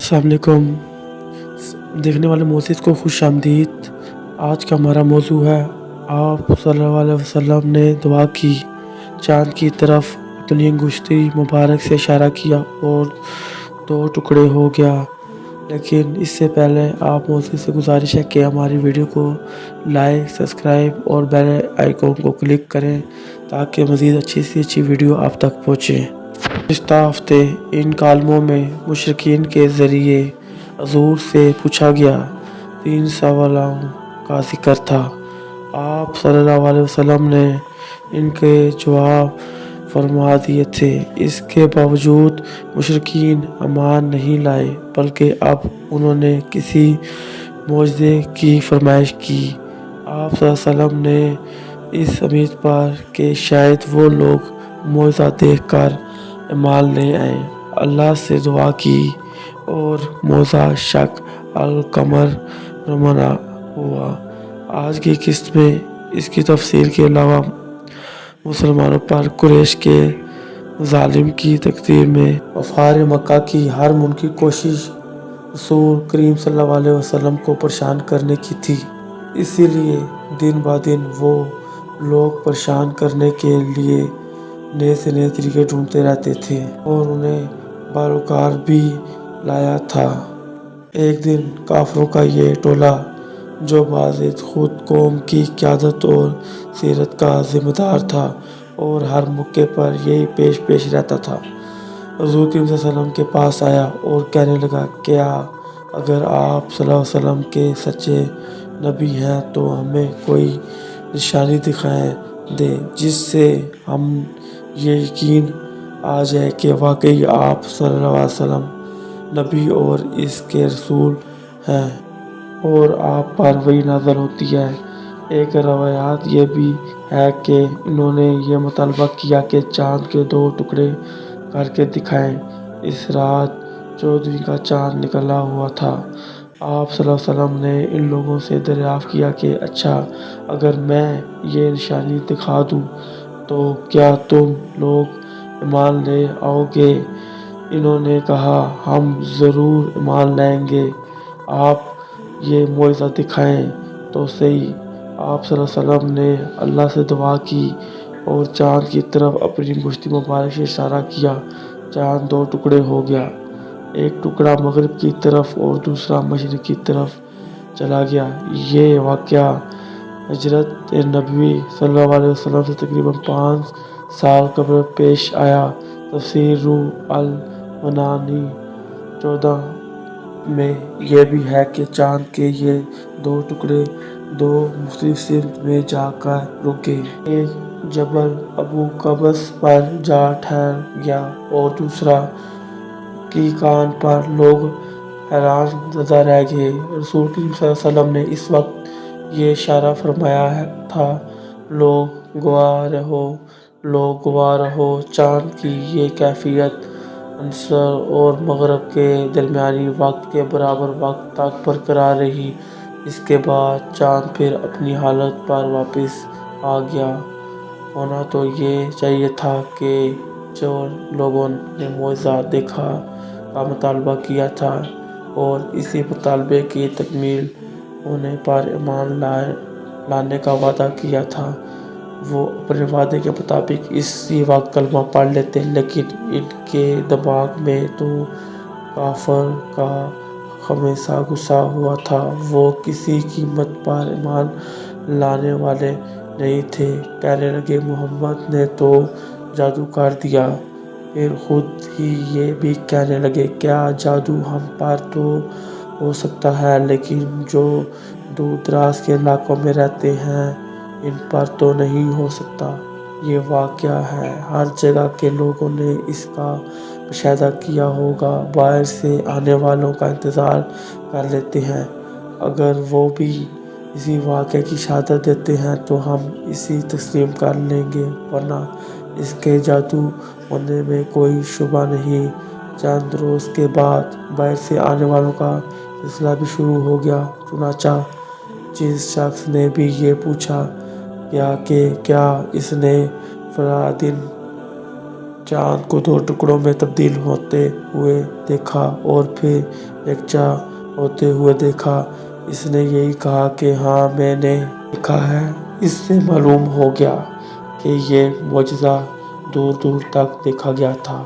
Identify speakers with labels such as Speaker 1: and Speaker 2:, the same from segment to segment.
Speaker 1: अस्सलाम वालेकुम। देखने वाले मोअज़्ज़िज़ को खुश आमदीद। आज का हमारा मौजू है, आप सल्लल्लाहु अलैहि वसल्लम ने दुआ की, चाँद की तरफ अपनी अंगुश्ती मुबारक से इशारा किया और 2 टुकड़े हो गया। लेकिन इससे पहले आप मोअज़्ज़िज़ से गुज़ारिश है कि हमारी वीडियो को लाइक, सब्सक्राइब और बेल आइकन को क्लिक करें ताकि मज़ीद अच्छी से अच्छी वीडियो आप तक पहुँचे। गुज़िश्ता हफ़्ते इन कालमों में मुशरिकीन के ज़रिए हुज़ूर से पूछा गया 3 सवालों का ज़िक्र था। आप सल्लल्लाहु अलैहि वसल्लम ने इनके जवाब फरमा दिए थे। इसके बावजूद मुशरिकीन ईमान नहीं लाए, बल्कि अब उन्होंने किसी मुआज़े की फ़रमाइश की। आप सल्लल्लाहु अलैहि वसल्लम ने इस उम्मीद पर कि शायद वो लोग मुआज़ा देखकर ईमान ले आएँ, अल्लाह से दुआ की और मुआज़ा शक अल-कमर नुमा हुआ। आज की किस्त में इसकी तफसील के अलावा मुसलमानों पर कुरैश के ज़ालिम की तकदीर में कुफ़ार मक्का की हर मुमकिन कोशिश रसूल करीम सल्लल्लाहु अलैहि वसल्लम को परेशान करने की थी। इसीलिए दिन ब दिन वो लोग परेशान करने के लिए नए से नए तरीके ढूंढते रहते थे और उन्हें बारोकार भी लाया था। एक दिन काफिरों का ये टोला, जो बाज़ खुद कौम की क़यादत और सीरत का ज़िम्मेदार था और हर मौके पर यही पेश रहता था, हुज़ूर करीम सल्लल्लाहु अलैहि वसल्लम के पास आया और कहने लगा, क्या अगर आप सल्लल्लाहु अलैहि वसल्लम के सच्चे नबी हैं तो हमें कोई निशानी दिखाएं दे जिससे हम ये यकीन आ जाए कि वाकई आप सल्लल्लाहु अलैहि वसल्लम नबी और इसके रसूल हैं और आप पर वही नाज़िल होती है। एक रवायत ये भी है कि इन्होंने ये मुतालबा किया कि चाँद के 2 टुकड़े करके दिखाएं। इस रात 14वीं का चाँद निकला हुआ था। आप सल्लल्लाहु अलैहि वसल्लम ने इन लोगों से दरियाफ़्त किया कि अच्छा, अगर मैं ये निशानी दिखा दूँ तो क्या तुम लोग ईमान ले आओगे? इन्होंने कहा, हम ज़रूर ईमान लाएंगे, आप ये मुआज़ा दिखाएं तो सही। आप सल्लल्लाहु अलैहि वसल्लम ने अल्लाह से दुआ की और चाँद की तरफ अपनी अंगुश्ती मुबारक से इशारा किया। चाँद 2 टुकड़े हो गया, एक टुकड़ा मग़रिब की तरफ और दूसरा मशरिक़ की तरफ चला गया। ये वाक़या हिजरत नबवी सल्लल्लाहु अलैहि वसल्लम से तकरीबन 5 साल कबल पेश आया। तफ़सीर रूह अल-मनानी 14 में यह भी है कि चाँद के ये 2 टुकड़े 2 मुख्तलिफ सिमत में जाकर रुके। एक जबल अबू कबस पर जा ठहर गया और दूसरा की कान पर। लोग हैरान ज़दा रह गए। रसूल करीम सल्लल्लाहु अलैहि वसल्लम ने इस वक्त ये इशारा फरमाया था, लोग गवाह रहो। चाँद की ये कैफियत अंसर और मग़रिब के दरमियानी वक्त के बराबर वक्त तक बरकरार रही। इसके बाद चाँद फिर अपनी हालत पर वापस आ गया। होना तो ये चाहिए था कि जो लोगों ने मुआज़ा देखा का मुतालबा किया था और इसी मुतालबे की तकमील होने पर ईमान लाने का वादा किया था, वो अपने वादे के मुताबिक इसी वक्त कलमा पढ़ लेते, लेकिन इनके दिमाग में तो काफर का हमेशा गुस्सा हुआ था। वो किसी कीमत पर ईमान लाने वाले नहीं थे। कहने लगे, मोहम्मद ने तो जादू कर दिया। फिर खुद ही ये भी कहने लगे, क्या जादू हम पर तो हो सकता है, लेकिन जो दूर दराज के इलाकों में रहते हैं इन पर तो नहीं हो सकता। ये वाक़या है, हर जगह के लोगों ने इसका मुशाहिदा किया होगा। बाहर से आने वालों का इंतज़ार कर लेते हैं, अगर वो भी इसी वाक़े की शहादत देते हैं तो हम इसी तस्लीम कर लेंगे, वरना इसके जादू होने में कोई शुबा नहीं। चंद रोज़ के बाद बाहर से आने वालों का सिलसिला भी शुरू हो गया। चुनांचा जिस शख्स ने भी ये पूछा क्या इसने फला दिन चांद को 2 टुकड़ों में तब्दील होते हुए देखा और फिर यकजा होते हुए देखा। इसने यही कहा कि हाँ मैंने देखा है। इससे मालूम हो गया कि ये मौजज़ा दूर दूर तक देखा गया था।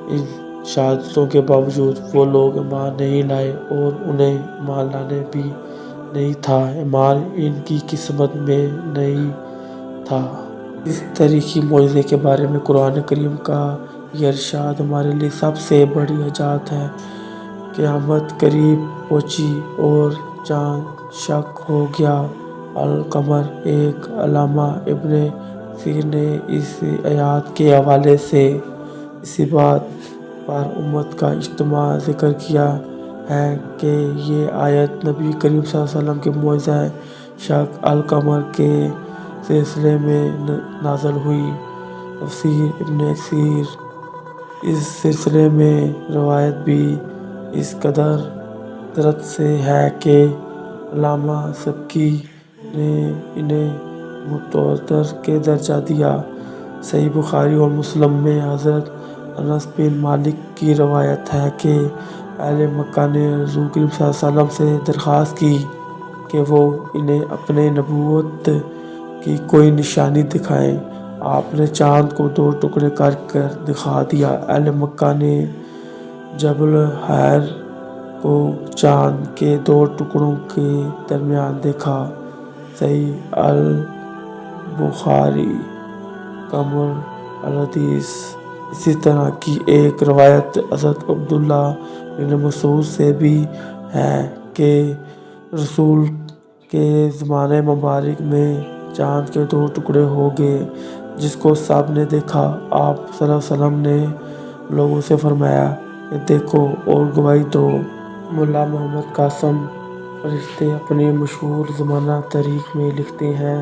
Speaker 1: इन शहादतों के बावजूद वो लोग ईमान नहीं लाए और उन्हें ईमान लाने भी नहीं था। ईमान इनकी किस्मत में नहीं था। इस तारीखी मौजज़े के बारे में कुरान करीम का ये इरशाद हमारे लिए सबसे बड़ी हजात है। क़यामत करीब पहुँची और चाँद शक हो गया। अल-कमर एक अल्लामा इब्न कसीर ने इस आयत के हवाले से इसी बात पर उम्मत का इज्तिमा ज़िक्र किया है कि ये आयत नबी करीम सल्लल्लाहु अलैहि वसल्लम के मौजज़ा शक अल-कमर के सिलसिले में नाज़िल हुई। तफसीर इब्न कसीर इस सिलसिले में रवायत भी इस कदर कसरत से है कि अल्लामा सबकी ने इन्हें मुतवतर के दर्जा दिया। सही बुखारी और मुस्लिम में हज़रत अनस बिन मालिक की रवायत है कि अहले मक्का ने रसूल करीम सल्लल्लाहु अलैहि वसल्लम से दरख्वास्त की कि वो इन्हें अपने नबूवत की कोई निशानी दिखाएं। आपने चाँद को 2 टुकड़े कर दिखा दिया। अहले मक्का ने जबल हैर को चाँद के 2 टुकड़ों के दरमियान देखा। सही अल बुखारी कमर अल-हदीस। इसी तरह की एक रवायत हज़रत अब्दुल्ला बिन मसूद से भी है कि रसूल के ज़माने मुबारक में चाँद के 2 टुकड़े हो गए जिसको सब ने देखा। आप सल्लल्लाहु अलैहि वसल्लम ने लोगों से फरमाया कि देखो और गवाही दो। मुल्ला मोहम्मद कासिम फरिश्ते अपनी मशहूर ज़माना तारीख में लिखते हैं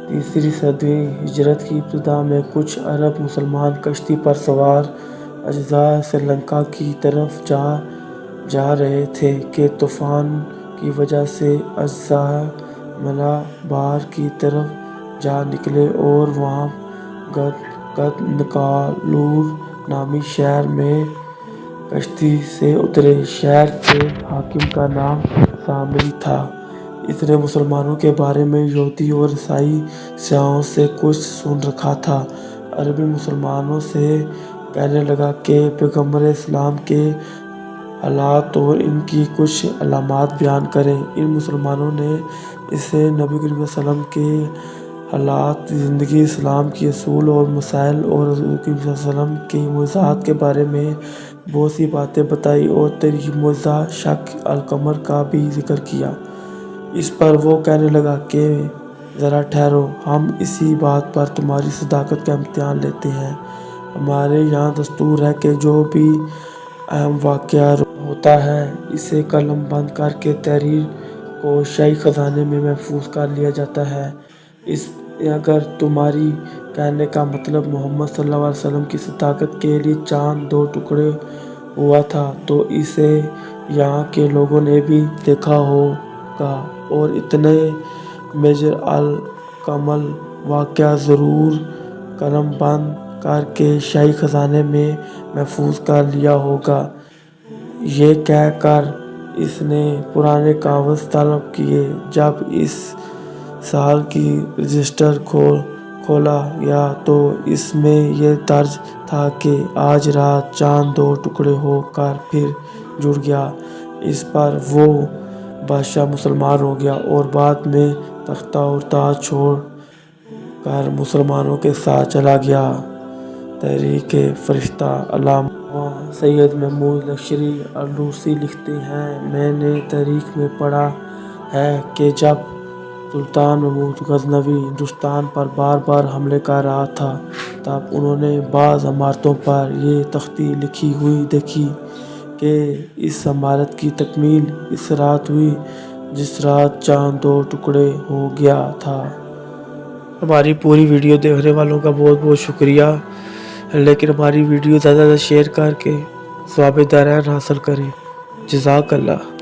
Speaker 1: 3री सदी हिजरत की इब्तिदा में कुछ अरब मुसलमान कश्ती पर सवार अजज़ा श्रीलंका की तरफ जा रहे थे कि तूफ़ान की वजह से अजज़ा मलाबार की तरफ जा निकले और वहाँ गदनकालूर नामी शहर में कश्ती से उतरे। शहर के हाकिम का नाम सामरी था। इसने मुसलमानों के बारे में यहूदी और ईसाई सियाहों से कुछ सुन रखा था। अरबी मुसलमानों से कहने लगा कि पैगंबर इस्लाम के हालात और इनकी कुछ अलामात बयान करें। इन मुसलमानों ने इसे नबी करीम सल्लल्लाहु अलैहि वसल्लम के हालात, ज़िंदगी, इस्लाम के असूल और मसाइल और रसूल करीम सल्लल्लाहु अलैहि वसल्लम के मुअज़्ज़ात के बारे में बहुत सी बातें बताई और तारीखी मुअज़्ज़ा शक अल-कमर का भी जिक्र किया। इस पर वो कहने लगा कि ज़रा ठहरो, हम इसी बात पर तुम्हारी सदाकत का इम्तिहान लेते हैं। हमारे यहाँ दस्तूर है कि जो भी अहम वाक़या होता है इसे कलम बंद करके तहरीर को शाही ख़ज़ाने में महफूज कर लिया जाता है। अगर तुम्हारी कहने का मतलब मोहम्मद सल्लल्लाहु अलैहि वसल्लम की सदाकत के लिए चाँद 2 टुकड़े हुआ था तो इसे यहाँ के लोगों ने भी देखा होगा और इतने मेजर अल-कमल वाक़या ज़रूर कलम बंद करके शाही ख़ज़ाने में महफूज कर लिया होगा। ये कह कर इसने पुराने कागज़ तलब किए। जब इस साल की रजिस्टर खोला गया तो इसमें यह दर्ज था कि आज रात चाँद 2 टुकड़े हो कर फिर जुड़ गया। इस पर वो बादशाह मुसलमान हो गया और बाद में तख्ता और ताज छोड़ कर मुसलमानों के साथ चला गया। तहरीक फरिश्ता अल्लामा सैयद महमूद लश्करी अलूसी लिखते हैं, मैंने तारीख में पढ़ा है कि जब सुल्तान महमूद गज़नवी हिंदुस्तान पर बार बार हमले कर रहा था तब उन्होंने बाज़ इमारतों पर ये तख्ती लिखी हुई देखी कि इस इमारत की तकमील इस रात हुई जिस रात चाँद 2 टुकड़े हो गया था। हमारी पूरी वीडियो देखने वालों का बहुत बहुत शुक्रिया, लेकिन हमारी वीडियो ज़्यादा से ज़्यादा शेयर करके सवाब-ए-दारैन हासिल करें। जज़ाकल्लाह।